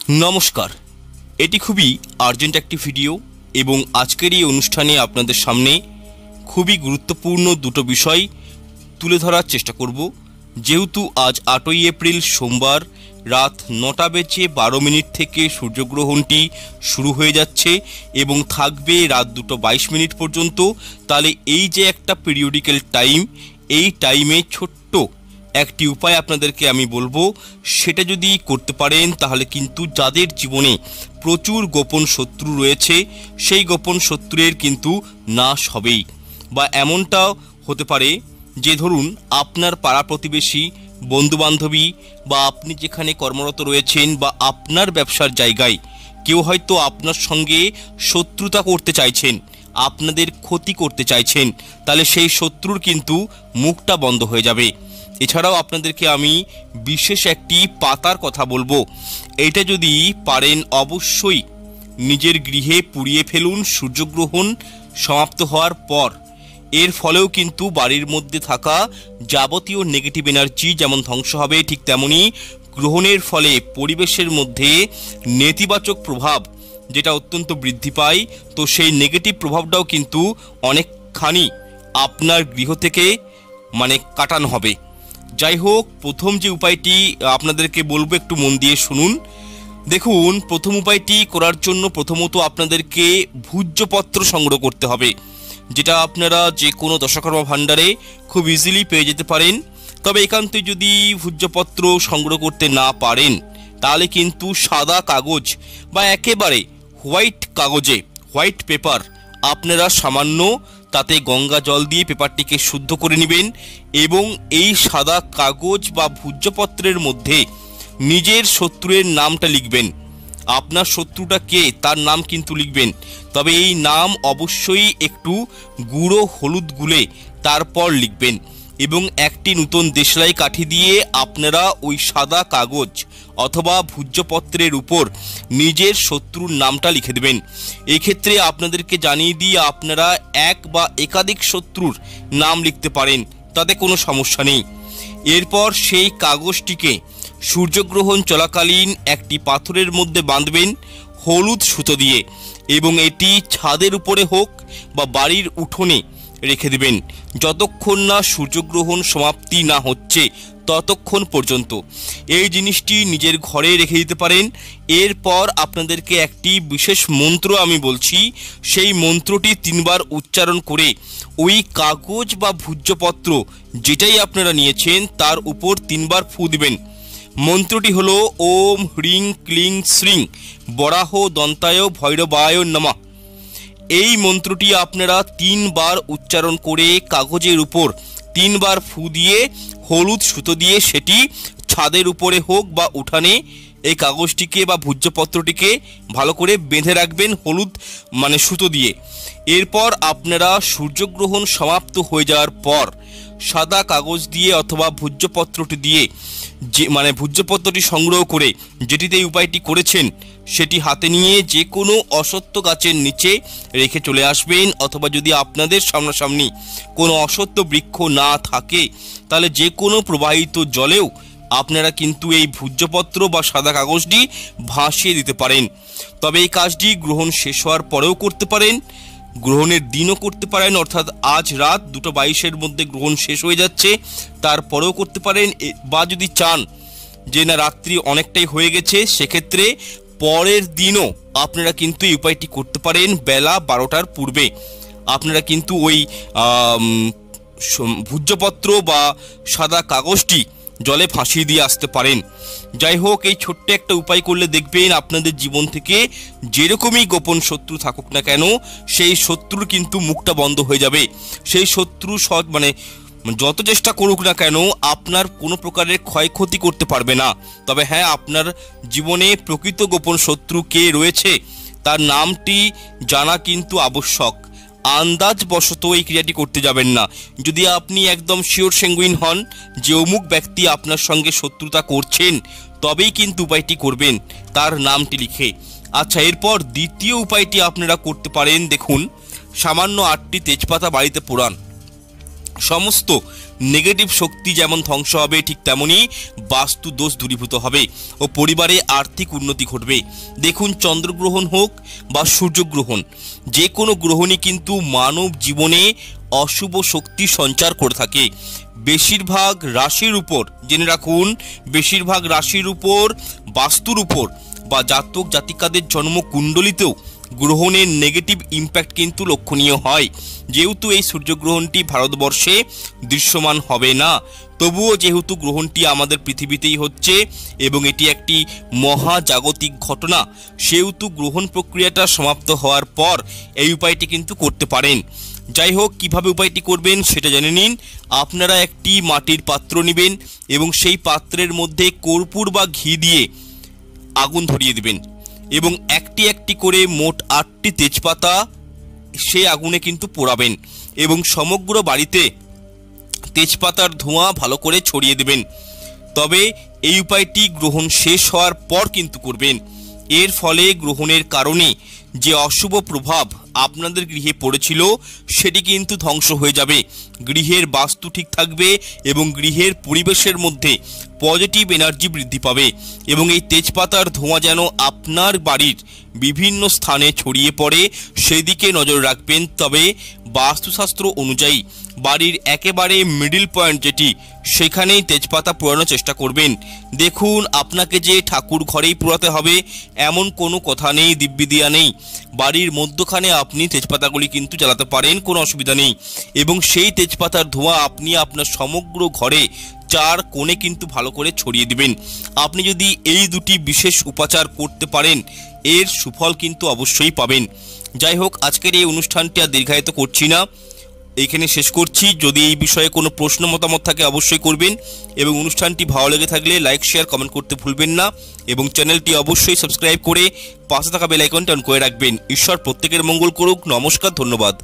নমস্কার, এটি খুবই আর্জেন্ট একটি ভিডিও এবং আজকের এই অনুষ্ঠানে আপনাদের সামনে খুবই গুরুত্বপূর্ণ দুটো বিষয় তুলে ধরার চেষ্টা করব। যেহেতু আজ 8ই এপ্রিল সোমবার রাত 9:12 থেকে সূর্যগ্রহণটি শুরু হয়ে যাচ্ছে এবং থাকবে রাত 2:22 পর্যন্ত। তাহলে এই যে একটা পিরিয়ডিক্যাল টাইম, এই টাইমে ছোট্ট একটি উপায় আপনাদেরকে আমি বলবো, সেটা যদি করতে পারেন তাহলে কিন্তু যাদের জীবনে প্রচুর গোপন শত্রু রয়েছে সেই গোপন শত্রুর কিন্তু নাশ হবেই। বা এমনটাও হতে পারে যে ধরুন আপনার পাড়া প্রতিবেশী, বন্ধুবান্ধবী বা আপনি যেখানে কর্মরত রয়েছেন বা আপনার ব্যবসার জায়গায় কেউ হয়তো আপনার সঙ্গে শত্রুতা করতে চাইছেন, আপনাদের ক্ষতি করতে চাইছেন, তাহলে সেই শত্রুর কিন্তু মুখটা বন্ধ হয়ে যাবে। এছাড়াও আপনাদেরকে আমি বিশেষ একটি পাতার কথা বলবো, এইটা যদি পারেন অবশ্যই নিজের গৃহে পুড়িয়ে ফেলুন সূর্যগ্রহণ সমাপ্ত হওয়ার পর। এর ফলেও কিন্তু বাড়ির মধ্যে থাকা যাবতীয় নেগেটিভ এনার্জি যেমন ধ্বংস হবে, ঠিক তেমনি গ্রহণের ফলে পরিবেশের মধ্যে নেতিবাচক প্রভাব যেটা অত্যন্ত বৃদ্ধি পায়, তো সেই নেগেটিভ প্রভাবটাও কিন্তু অনেকখানি আপনার গৃহ থেকে কাটানো হবে। যাই হোক, প্রথম যে উপায়টি আপনাদেরকে বলবো একটু মন দিয়ে শুনুন। দেখুন, প্রথম উপায়টি করার জন্য প্রথমত আপনাদেরকে ভূজ্যপত্র সংগ্রহ করতে হবে, যেটা আপনারা যে কোনো দশকর্মা ভাণ্ডারে খুব ইজিলি পেয়ে যেতে পারেন। তবে একান্তই যদি ভূজ্যপত্র সংগ্রহ করতে না পারেন তাহলে কিন্তু সাদা কাগজ বা একেবারে হোয়াইট কাগজে, হোয়াইট পেপার আপনারা সামান্য তাতে গঙ্গা জল দিয়ে পেপারটিকে শুদ্ধ করে নেবেন এবং এই সাদা কাগজ বা ভূজ্যপত্রের মধ্যে নিজের শত্রুর নামটা লিখবেন। আপনার শত্রুটা কে তার নাম কিন্তু লিখবেন, তবে এই নাম অবশ্যই একটু গুঁড়ো হলুদ গুলে তারপর লিখবেন এবং একটি নতুন দেশলাই কাঠি দিয়ে আপনারা ওই সাদা কাগজ অথবা ভূজ্যপত্রের উপর নিজের শত্রুর নামটা লিখে দেবেন। এক্ষেত্রে আপনাদেরকে জানিয়ে দিয়ে আপনারা এক বা একাধিক শত্রুর নাম লিখতে পারেন, তাতে কোনো সমস্যা নেই। এরপর সেই কাগজটিকে সূর্যগ্রহণ চলাকালীন একটি পাথরের মধ্যে বাঁধবেন হলুদ সুতো দিয়ে এবং এটি ছাদের উপরে হোক বা বাড়ির উঠোনে রেখে দেবেন যতক্ষণ না সূর্যগ্রহণ সমাপ্তি না হচ্ছে ততক্ষণ পর্যন্ত। এই জিনিসটি নিজের ঘরে রেখে দিতে পারেন। এরপর আপনাদেরকে একটি বিশেষ মন্ত্র আমি বলছি, সেই মন্ত্রটি 3 বার উচ্চারণ করে ওই কাগজ বা ভূজ্যপত্র যেটাই আপনারা নিয়েছেন তার উপর 3 বার ফু দিবেন। মন্ত্রটি হলো ওম হ্রিং ক্লিং শ্রিং বরাহ দন্তায় ভৈরবায় নমঃ। এই মন্ত্রটি আপনারা 3 বার উচ্চারণ করে কাগজের উপর 3 বার ফু দিয়ে হলুদ সুতো দিয়ে সেটি ছাদের উপরে হোক বা উঠানে এই কাগজটিকে বা ভূজ্যপত্রটিকে ভালো করে বেঁধে রাখবেন হলুদ সুতো দিয়ে। এরপর আপনারা সূর্যগ্রহণ সমাপ্ত হয়ে যাওয়ার পর সাদা কাগজ দিয়ে অথবা ভূজ্যপত্রটি দিয়ে যে ভূজ্যপত্রটি সংগ্রহ করে যেটিতে এই উপায়টি করেছেন সেটি হাতে নিয়ে যে কোনো অশ্বত্থ গাছের নিচে রেখে চলে আসবেন, অথবা যদি আপনাদের সামনাসামনি কোনো অশ্বত্থ বৃক্ষ না থাকে তাহলে যে কোনো প্রবাহিত জলেও আপনারা কিন্তু এই ভূজ্যপত্র বা সাদা কাগজটি ভাসিয়ে দিতে পারেন। তবে এই কাজটি গ্রহণ শেষ হওয়ার পরেও করতে পারেন, গ্রহণের দিনও করতে পারেন, অর্থাৎ আজ রাত 2:22 মধ্যে গ্রহণ শেষ হয়ে যাচ্ছে তারপরেও করতে পারেন। বা যদি চান যে না রাত্রি অনেকটাই হয়ে গেছে, সেক্ষেত্রে পরের দিনও আপনারা কিন্তু এই উপায়টি করতে পারেন। বেলা 12টার পূর্বে আপনারা কিন্তু ওই ভূজ্যপত্র বা সাদা কাগজটি জলে ভাসিয়ে দিয়ে আসতে পারেন। যাই হোক, এই ছোট্ট একটা উপায় করলে দেখবেন আপনাদের জীবন থেকে যেরকমই গোপন শত্রু থাকুক না কেন সেই শত্রুর কিন্তু মুখটা বন্ধ হয়ে যাবে। সেই শত্রু যত চেষ্টা করুক না কেন আপনার কোনো প্রকারের ক্ষয়ক্ষতি করতে পারবে না। তবে হ্যাঁ, আপনার জীবনে প্রকৃত গোপন শত্রু কে রয়েছে তার নামটি জানা কিন্তু আবশ্যক। আন্দাজ বশত এই ক্রিয়াটি করতে যাবেন না। যদি আপনি একদম শিওর সেঙ্গুইন হন যে অমুক ব্যক্তি আপনার সঙ্গে শত্রুতা করছেন, তবেই কিন্তু উপায়টি করবেন তার নামটি লিখে। আচ্ছা, এরপর দ্বিতীয় উপায়টি আপনারা করতে পারেন। দেখুন, সামান্য 8টি তেজপাতা বাড়িতে পোড়ান সমস্ত নেগেটিভ শক্তি যেমন ধ্বংস হবে, ঠিক তেমনি বাস্তু দোষ দূরীভূত হবে ও পরিবারে আর্থিক উন্নতি ঘটবে। দেখুন, চন্দ্রগ্রহণ হোক বা সূর্যগ্রহণ, যে কোনো গ্রহণই কিন্তু মানব জীবনে অশুভ শক্তি সঞ্চার করে থাকে। বেশিরভাগ রাশির উপর, জেনে রাখুন, বেশিরভাগ রাশির উপর, বাস্তুর উপর বা জাতক জাতিকাদের জন্মকুণ্ডলিতেও গ্রহণের নেগেটিভ ইম্প্যাক্ট কিন্তু লক্ষণীয় হয়। যেহেতু এই সূর্যগ্রহণটি ভারতবর্ষে দৃশ্যমান হবে না, তবুও যেহেতু গ্রহণটি আমাদের পৃথিবীতেই হচ্ছে এবং এটি একটি মহাজাগতিক ঘটনা, সেহেতু গ্রহণ প্রক্রিয়াটা সমাপ্ত হওয়ার পর এই উপায়টি কিন্তু করতে পারেন। যাই হোক, কিভাবে উপায়টি করবেন সেটা জেনে নিন। আপনারা একটি মাটির পাত্র নেবেন এবং সেই পাত্রের মধ্যে কর্পূর বা ঘি দিয়ে আগুন ধরিয়ে দেবেন এবং একটি একটি করে মোট 8টি তেজপাতা সেই আগুনে কিন্তু পোড়াবেন এবং সমগ্র বাড়িতে তেজপাতার ধোঁয়া ভালো করে ছড়িয়ে দেবেন। তবে এই উপায়টি গ্রহণ শেষ হওয়ার পর কিন্তু করবেন। এর ফলে গ্রহণের কারণে যে অশুভ প্রভাব আপনাদের গৃহে পড়েছিল সেটি কিন্তু ধ্বংস হয়ে যাবে। গৃহের বাস্তু ঠিক থাকবে এবং গৃহের পরিবেশের মধ্যে পজিটিভ এনার্জি বৃদ্ধি পাবে এবং এই তেজপাতার ধোঁয়া যেন আপনার বাড়ির বিভিন্ন স্থানে ছড়িয়ে পড়ে সেদিকে নজর রাখবেন। তবে বাস্তুশাস্ত্র অনুযায়ী বাড়ির একেবারে মিডল পয়েন্ট যেটি, সেখানেই তেজপাতা পোড়ানোর চেষ্টা করবেন। দেখুন, আপনাকে যে ঠাকুর ঘরেই পোড়াতে হবে এমন কোনো কথা নেই, দিব্যিদিয়া নেই। বাড়ির মধ্যখানে আপনি তেজপাতাগুলি কিন্তু জ্বালাতে পারেন, কোনো অসুবিধা নেই এবং সেই তেজপাতার ধোঁয়া আপনি আপনার সমগ্র ঘরে 4 কোণে কিন্তু ভালো করে ছড়িয়ে দিবেন। আপনি যদি এই দুটি বিশেষ উপাচার করতে পারেন, এর সুফল কিন্তু অবশ্যই পাবেন। যাই হোক, আজকের এই অনুষ্ঠানটি আর দীর্ঘায়িত করছি না, এইখানে শেষ করছি। যদি এই বিষয়ে কোনো প্রশ্ন মতামত থাকে অবশ্যই করবেন এবং অনুষ্ঠানটি ভালো লেগে থাকলে লাইক, শেয়ার, কমেন্ট করতে ভুলবেন না এবং চ্যানেলটি অবশ্যই সাবস্ক্রাইব করে পাশে থাকা বেল আইকনটি অন করে রাখবেন। ঈশ্বর প্রত্যেকের মঙ্গল করুক। নমস্কার, ধন্যবাদ।